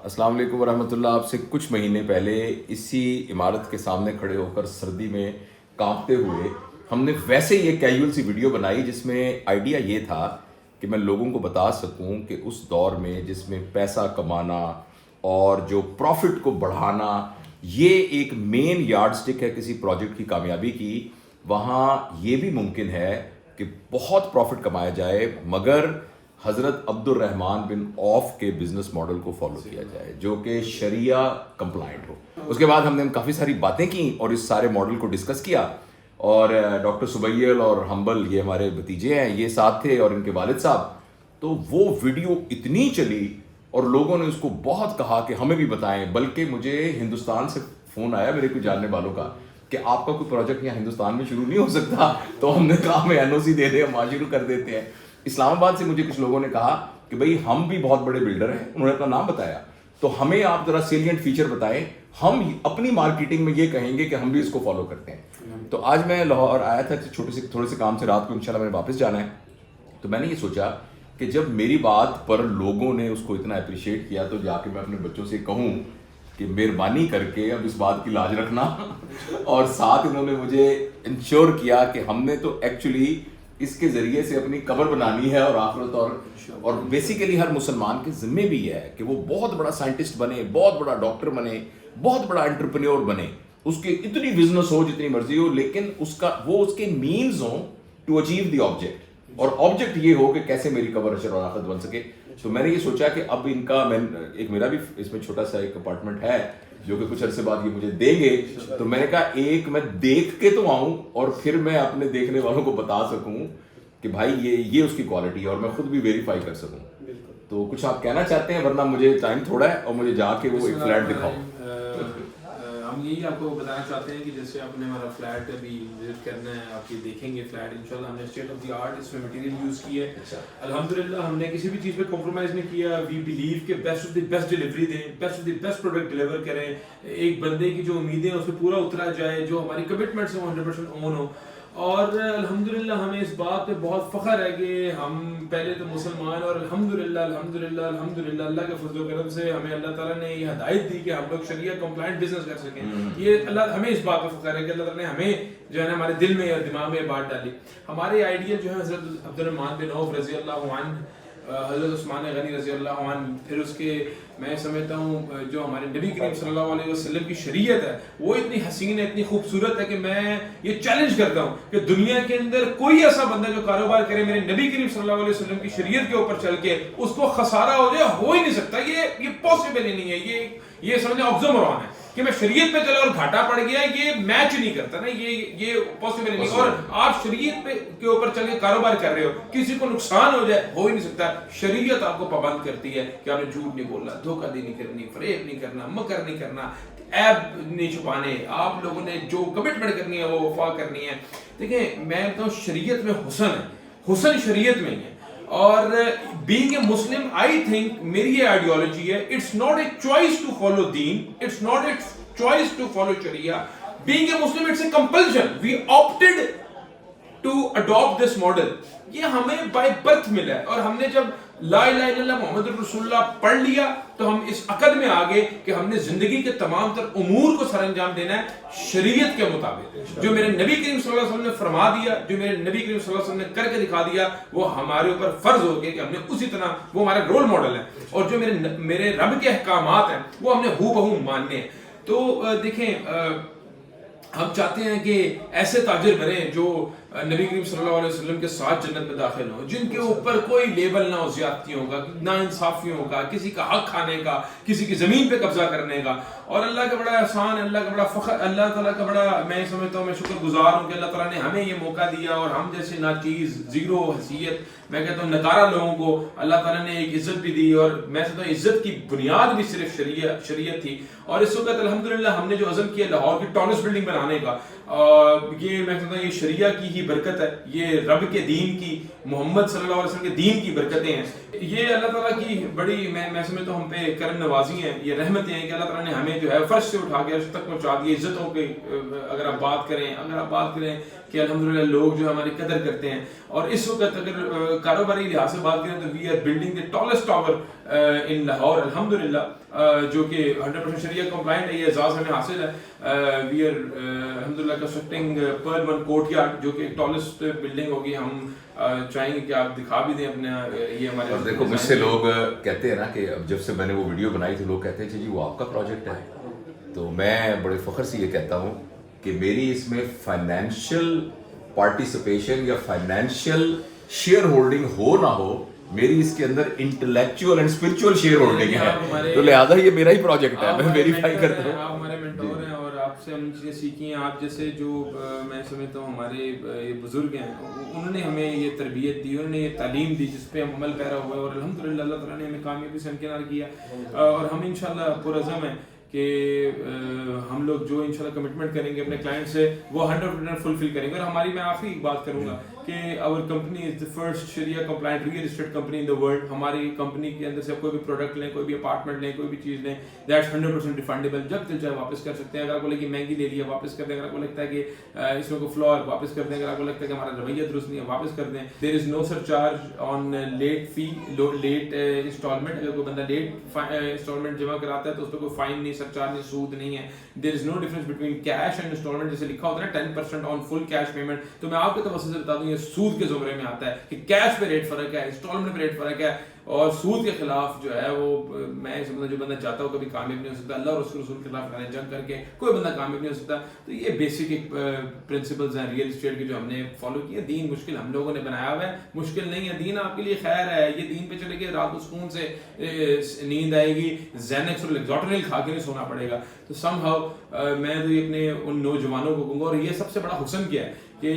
السلام علیکم ورحمۃ اللہ. آپ سے کچھ مہینے پہلے اسی عمارت کے سامنے کھڑے ہو کر سردی میں کانپتے ہوئے ہم نے ویسے ہی ایک کیجول سی ویڈیو بنائی جس میں آئیڈیا یہ تھا کہ میں لوگوں کو بتا سکوں کہ اس دور میں جس میں پیسہ کمانا اور جو پروفٹ کو بڑھانا یہ ایک مین یارڈ سٹک ہے کسی پروجیکٹ کی کامیابی کی، وہاں یہ بھی ممکن ہے کہ بہت پروفٹ کمایا جائے مگر حضرت عبد الرحمن بن عوف کے بزنس ماڈل کو فالو کیا جائے جو کہ شریعہ کمپلائنٹ ہو. اس کے بعد ہم نے کافی ساری باتیں کی اور اس سارے ماڈل کو ڈسکس کیا، اور ڈاکٹر سبیل اور حنبل یہ ہمارے بھتیجے ہیں، یہ ساتھ تھے اور ان کے والد صاحب. تو وہ ویڈیو اتنی چلی اور لوگوں نے اس کو بہت کہا کہ ہمیں بھی بتائیں، بلکہ مجھے ہندوستان سے فون آیا میرے کوئی جاننے والوں کا کہ آپ کا کوئی پروجیکٹ یہاں ہندوستان میں شروع نہیں ہو سکتا. تو ہم نے کہا ہمیں این او سی دے دیں، ہم شروع کر دیتے ہیں. اسلام آباد سے مجھے کچھ لوگوں نے کہا کہ بھئی ہم بھی بہت بڑے بلڈر ہیں، انہوں نے اپنا نام بتایا، تو ہمیں آپ ذرا سیلینٹ فیچر بتائیں، ہم اپنی مارکیٹنگ میں یہ کہیں گے کہ ہم بھی اس کو فالو کرتے ہیں. تو آج میں لاہور آیا تھا تھوڑے سے کام سے، رات کو انشاءاللہ میں نے واپس جانا ہے. تو میں نے یہ سوچا کہ جب میری بات پر لوگوں نے اس کو اتنا اپریشیٹ کیا تو جا کے میں اپنے بچوں سے کہوں کہ مہربانی کر کے اب اس بات کی لاج رکھنا. اور ساتھ انہوں نے مجھے انشور کیا کہ ہم نے تو ایکچولی اس کے ذریعے سے اپنی قبر بنانی ہے اور آخرت، اور بیسیکلی ہر مسلمان کے ذمے بھی ہے کہ وہ بہت بڑا سائنٹسٹ بنے، بہت بڑا ڈاکٹر بنے، بہت بڑا انٹرپرینور بنے، اس کے اتنی بزنس ہو جتنی مرضی ہو، لیکن اس کے مینز ہوں ٹو اچیو دی آبجیکٹ، اور آبجیکٹ یہ ہو کہ کیسے میری قبر اشر اور آخرت بن سکے. تو میں نے یہ سوچا کہ اب ان کا ایک میرا بھی اس میں چھوٹا سا ایک اپارٹمنٹ ہے جو کہ کچھ عرصے بعد یہ مجھے دیں گے. تو میں نے کہا ایک میں دیکھ کے تو آؤں اور پھر میں اپنے دیکھنے والوں کو بتا سکوں کہ بھائی یہ اس کی کوالٹی ہے اور میں خود بھی ویریفائی کر سکوں. تو کچھ آپ کہنا چاہتے ہیں؟ ورنہ مجھے ٹائم تھوڑا ہے اور مجھے جا کے وہ ایک فلیٹ دکھاؤ. ہم یہی آپ کو بتانا چاہتے ہیں کہ جیسے آپ نے ہمارا فلیٹ ابھی وزٹ کرنا ہے، آپ یہ دیکھیں گے فلیٹ انشاءاللہ ہم نے اسٹیٹ آف دی آرٹ اس میں مٹیریل یوز کی ہے. الحمدللہ ہم نے کسی بھی چیز پہ کمپرومائز نہیں کیا. وی بلیو کہ best of the best delivery دیں، best of the best product deliver کریں، ایک بندے کی جو امیدیں ہیں اس پہ پورا اترا جائے، جو ہماری کمٹمنٹس ہیں وہ 100% اون ہو. اور الحمدللہ ہمیں اس بات پہ بہت فخر ہے کہ ہم پہلے تو مسلمان، اور الحمدللہ اللہ کے فضل و کرم سے ہمیں اللہ تعالیٰ نے یہ ہدایت دی کہ ہم لوگ شریعہ کمپلائنٹ بزنس کر سکیں. یہ اللہ ہمیں اس بات پہ فخر ہے کہ اللہ تعالیٰ نے ہمیں جو ہے نا ہمارے دل میں اور دماغ میں بات ڈالی. ہمارے آئیڈیل جو ہے حضرت عبد الرحمن بن عوف رضی اللہ عنہ، حضرت عثمان غنی رضی اللہ عنہ، پھر اس کے میں سمجھتا ہوں جو ہمارے نبی کریم صلی اللہ علیہ وسلم کی شریعت ہے وہ اتنی حسین ہے، اتنی خوبصورت ہے کہ میں یہ چیلنج کرتا ہوں کہ دنیا کے اندر کوئی ایسا بندہ جو کاروبار کرے میرے نبی کریم صلی اللہ علیہ وسلم کی شریعت کے اوپر چل کے اس کو خسارہ ہو جائے، ہو ہی نہیں سکتا. یہ پاسبل ہی نہیں ہے. یہ سمجھیں آکسیمورون ہے کہ میں شریعت پہ چلا اور گھاٹا پڑ گیا، یہ میچ نہیں کرتا نا، یہ پاسبل نہیں. اور آپ شریعت کے اوپر چل کے کاروبار کر رہے ہو، کسی کو نقصان ہو جائے ہو ہی نہیں سکتا. شریعت آپ کو پابند کرتی ہے کہ آپ نے جھوٹ نہیں بولنا، دھوکہ دہی نہیں کرنی، فریب نہیں کرنا، مکر نہیں کرنا، عیب نہیں چھپانے، آپ لوگوں نے جو کمٹمنٹ کرنی ہے وہ وفا کرنی ہے. دیکھیں میں کہتا ہوں شریعت میں حسن ہے، حسن شریعت میں ہی ہے. اور being a Muslim, I think میری یہ آئیڈیالوجی ہے، it's not a choice to follow deen, it's not a choice to follow sharia. Being a Muslim, it's a compulsion. We opted to adopt this model. یہ ہمیں by birth ملا ہے، اور ہم نے جب لا الہ الا اللہ محمد رسول اللہ پڑھ لیا تو ہم اس عقد میں آگے کہ ہم نے زندگی کے تمام تر امور کو سر انجام دینا ہے شریعت کے مطابق. جو میرے نبی کریم صلی اللہ علیہ وسلم نے فرما دیا، جو میرے نبی کریم صلی اللہ علیہ وسلم نے کر کے دکھا دیا، وہ ہمارے اوپر فرض ہو گیا کہ ہم نے اسی طرح، وہ ہمارا رول ماڈل ہے. اور جو میرے رب کے احکامات ہیں وہ ہم نے ہو بہو ماننے ہیں. تو دیکھیں ہم چاہتے ہیں کہ ایسے تاجر بنیں جو نبی کریم صلی اللہ علیہ وسلم کے ساتھ جنت میں داخل ہوں، جن کے اوپر کوئی لیبل نہ ہو زیادتیوں کا، نا انصافیوں کا، کسی کا حق کھانے کا، کسی کی زمین پہ قبضہ کرنے کا. اور اللہ کا بڑا احسان ہے، اللہ کا بڑا فخر، اللہ تعالیٰ کا بڑا میں سمجھتا ہوں، میں شکر گزار ہوں کہ اللہ تعالیٰ نے ہمیں یہ موقع دیا. اور ہم جیسے ناچیز، زیرو حیثیت، میں کہتا ہوں نکارا لوگوں کو اللہ تعالیٰ نے ایک عزت بھی دی. اور میں سمجھتا ہوں عزت کی بنیاد بھی صرف شریعت تھی. اور اس وقت الحمدللہ ہم نے جو عزم کیا لاہور کی ٹاؤنس بلڈنگ بنانے کا، یہ میں کہتا ہوں یہ شریعہ کی ہی برکت ہے، یہ رب کے دین کی، محمد صلی اللہ علیہ وسلم کے دین کی برکتیں ہیں. یہ اللہ تعالیٰ کی بڑی میں سمجھتا ہوں ہم پہ کرم نوازی ہیں، یہ رحمتیں ہیں کہ اللہ تعالیٰ نے ہمیں جو ہے فرش سے اٹھا کے عرش تک پہنچا دی. عزتوں کے اگر آپ بات کریں کہ الحمدللہ لوگ جو ہماری قدر کرتے ہیں. اور اس وقت اگر کاروباری لحاظ سے بات کریں تو we are building the tallest tower in Lahore الحمدللہ, جو کہ 100% شریعہ کمپلائنٹ ہے. یہ اعزاز ہمیں حاصل ہے. وی آر الحمدللہ constructing Pearl one court yard, جو کہ ٹالسٹ بلڈنگ ہوگی. ہم چاہیں گے کہ آپ دکھا بھی دیں اپنے یہ ہمارے. اور دیکھو مجھ سے لوگ کہتے ہیں نا کہ اب جب سے میں نے وہ ویڈیو بنائی تو لوگ کہتے ہیں جی وہ آپ کا پروجیکٹ ہے. تو میں بڑے فخر سے یہ کہتا ہوں کہ میری اس میں فائنینشیل پارٹیسپیشن یا فائنینشیل شیئر ہولڈنگ ہو نہ ہو, میری اس کے اندر intellectual and spiritual share holding ہے. تو لہٰذا یہ میرا ہی پروجیکٹ ہے, میں ویریفائی کرتا ہوں. آپ ہمارے مینٹور ہیں اور آپ سے ہم چیزیں سیکھی ہیں. آپ جیسے جو میں سمجھتا ہوں ہمارے یہ بزرگ ہیں, انہوں نے ہمیں یہ تربیت دی, انہوں نے یہ تعلیم دی جس پہ ہم عمل پیرا ہوئے, اور الحمدللہ اللہ تعالیٰ نے ہمیں کامیابی سے ہمکنار کیا. اور ہم انشاءاللہ پرعزم ہیں کہ ہم لوگ جو انشاءاللہ کمٹمنٹ کریں گے اپنے کلائنٹ سے وہ 100% فلفل کریں گے. اور ہماری میں آخری بات کروں گا کہ our company is the first Sharia compliant real estate company in the world. ہماری کمپنی کے اندر سے کوئی بھی پروڈکٹ لیں, کوئی بھی اپارٹمنٹ لیں, کوئی بھی چیز لیں, دیٹس 100% ریفنڈیبل. جب دل چاہے واپس کر سکتے ہیں. اگر آپ کو لگے کہ مہنگی لے لیا واپس کر دیں, اگر آپ کو لگتا ہے کہ اس میں کوئی فلا ہے واپس کر دیں, اگر آپ کو لگتا ہے کہ ہمارا رویہ درست نہیں ہے واپس کر دیں. دیر is know sir charge on late فی, لیٹ انسٹالمنٹ. اگر کوئی بندہ لیٹ انسٹالمنٹ جمع کراتا ہے تو اس پہ کوئی فائن نہیں, سر چارج نہیں, سود نہیں ہے. There is no difference between cash and instalment. جیسے لکھا ہوتا ہے نا 10% آن فل کیش پیمنٹ, تو میں آپ کے توسط سے بتا دوں یہ سود کے زمرے میں آتا ہے کہ کیش پہ ریٹ فرق ہے, انسٹالمنٹ پہ ریٹ فرق ہے. اور سود کے خلاف جو ہے وہ میں سمجھتا جو بندہ چاہتا ہو کبھی کامیاب نہیں ہو سکتا. اللہ اور اس کے رسول کے خلاف لڑائی جنگ کر کے کوئی بندہ کامیاب نہیں ہو سکتا. تو یہ بیسک ایک پرنسپلز ہیں ریئل اسٹیٹ کے جو ہم نے فالو کیے. دین مشکل ہم لوگوں نے بنایا ہوا ہے, مشکل نہیں ہے. دین آپ کے لیے خیر ہے. یہ دین پہ چلے گئے رات کو سکون سے نیند آئے گی, زینکس اور لیگزاٹرل کھا کے نہیں سونا پڑے گا. تو سم ہاؤ میں تو یہ اپنے ان نوجوانوں کو کہوں گا, اور یہ سب سے بڑا حسن کیا ہے کہ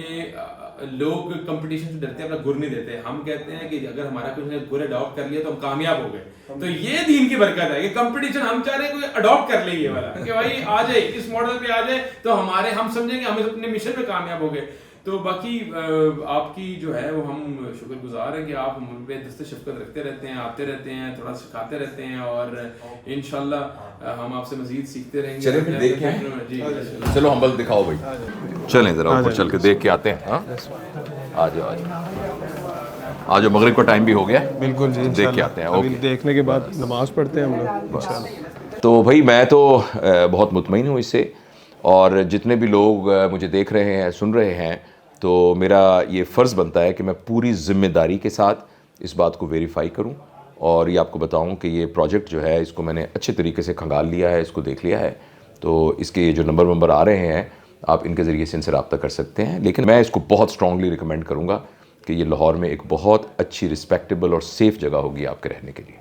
لوگ کمپٹیشن سے ڈرتے ہیں, اپنا گر نہیں دیتے. ہم کہتے ہیں کہ اگر ہمارا کچھ نے گر اڈاپٹ کر لیا تو ہم کامیاب ہو گئے. تو یہ دین کی برکت ہے کہ کمپٹیشن ہم چاہ رہے ہیں کوئی اڈاپٹ کر لے یہ والا کہ بھائی آ جائے اس ماڈل پہ آ جائے تو ہم سمجھیں گے ہم اپنے مشن پہ کامیاب ہو گئے. تو باقی آپ کی جو ہے وہ ہم شکر گزار ہیں کہ آپ ہم پہ دست شفقت رکھتے رہتے ہیں, آتے رہتے ہیں, تھوڑا سکھاتے رہتے ہیں, اور انشاءاللہ ہم آپ سے مزید سیکھتے رہیں گے. چلیں پھر دیکھ کے آئیں. جی چلو ہم بل دکھاؤ بھائی, چلیں ذرا اوپر چل کے دیکھ کے آتے ہیں. ہاں آ جاؤ آ جاؤ آ جاؤ, مغرب کا ٹائم بھی ہو گیا. بالکل جی, دیکھ کے آتے ہیں. اوکے, دیکھنے کے بعد نماز پڑھتے ہیں ہم لوگ انشاءاللہ. تو بھائی میں تو بہت مطمئن ہوں اس سے, اور جتنے بھی لوگ مجھے دیکھ رہے ہیں سن رہے ہیں, تو میرا یہ فرض بنتا ہے کہ میں پوری ذمہ داری کے ساتھ اس بات کو ویریفائی کروں, اور یہ آپ کو بتاؤں کہ یہ پروجیکٹ جو ہے اس کو میں نے اچھے طریقے سے کھنگال لیا ہے, اس کو دیکھ لیا ہے. تو اس کے جو نمبر آ رہے ہیں آپ ان کے ذریعے سے ان سے رابطہ کر سکتے ہیں. لیکن میں اس کو بہت اسٹرانگلی ریکمینڈ کروں گا کہ یہ لاہور میں ایک بہت اچھی رسپیکٹیبل اور سیف جگہ ہوگی آپ کے رہنے کے لیے.